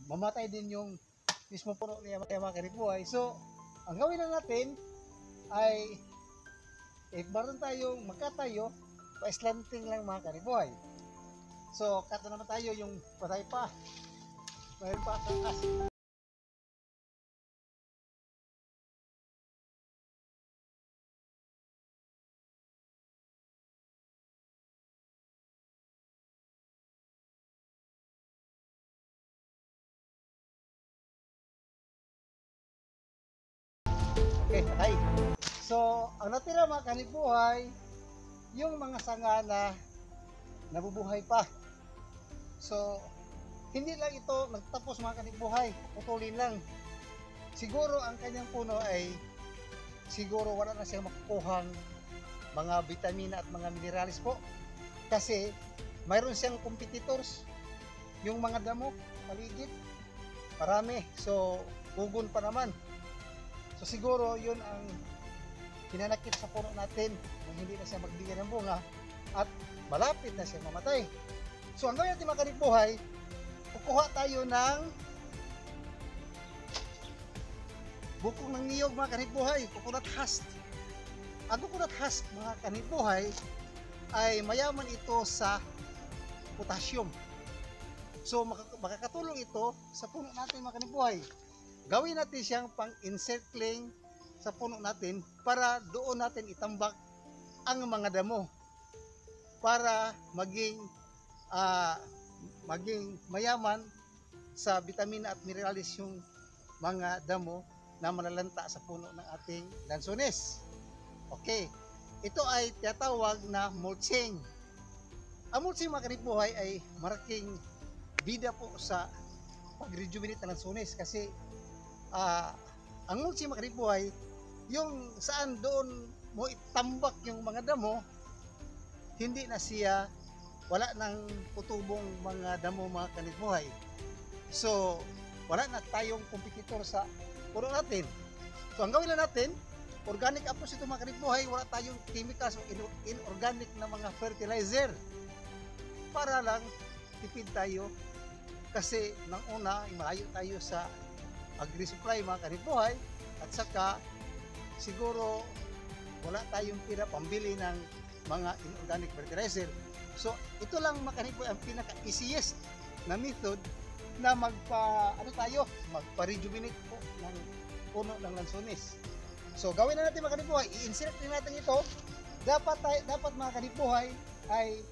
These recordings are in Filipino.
mamatay din yung mismo puno niya mga kanibuhay. So, ang gawin lang natin ay meron tayong magkatayo, pa-slanting lang mga kanibuhay. So, kato naman tayo yung patay pa. Mayroon pa ang as. Okay, patay. So, ang natira mga kanibuhay, yung mga sanga na nabubuhay pa. So, hindi lang ito nagtapos mga kanibuhay, putulin lang. Siguro ang kanyang puno ay siguro wala na siyang makukuhang mga vitamina at mga mineralis po. Kasi mayroon siyang competitors, yung mga damo, paligid, marami. So, ugon pa naman. So, siguro yun ang hinanakit sa puno natin nang hindi na siya magbigay ng bunga at malapit na siya mamatay. So, ang gawin natin mga kanibuhay, kukuha tayo ng bukong ng niyog mga kanibuhay, coconut husk. Ang coconut husk mga kanibuhay ay mayaman ito sa potassium. So, makakatulong ito sa puno natin mga kanibuhay. Gawin natin siyang pang-encircling sa puno natin para doon natin itambak ang mga damo para maging mayaman sa vitamina at mineralis yung mga damo na malalanta sa puno ng ating lansones. Okay, ito ay tinatawag na mulching. Ang mulching mga kanibuhay ay maraking bida po sa pag-rejuvenate ng lansones kasi ang mulching mga kanibuhay yung saan doon mo itambak yung mga damo, hindi na siya, wala nang tutubong mga damo mga kanibuhay. So, wala na tayong competitor sa puno natin. So, ang gawin lang natin, organic approach ito mga kanibuhay, wala tayong chemicals o inorganic na mga fertilizer. Para lang tipid tayo kasi nang una, malayo tayo sa agri-supply mga kanibuhay at saka siguro wala tayong pira pambili ng mga inorganic fertilizer. So, ito lang mga kanibuhay ang pinaka-easiest na method na magpa-rejuvenate po ng puno ng lansones. So, gawin na natin mga kanibuhay, i-insert din natin ito. Dapat mga kanibuhay ay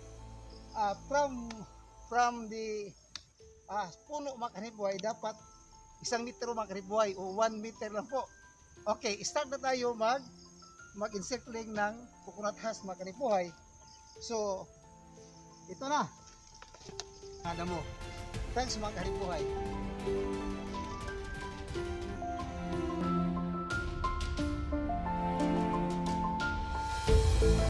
from the puno mga kanibuhay, dapat 1 metro mga kanibuhay o 1 meter lang po. Okay, start na tayo mag-encircling ng coconut husk mga kanibuhay. So, ito na. Ada mo. Thanks mga kanibuhay.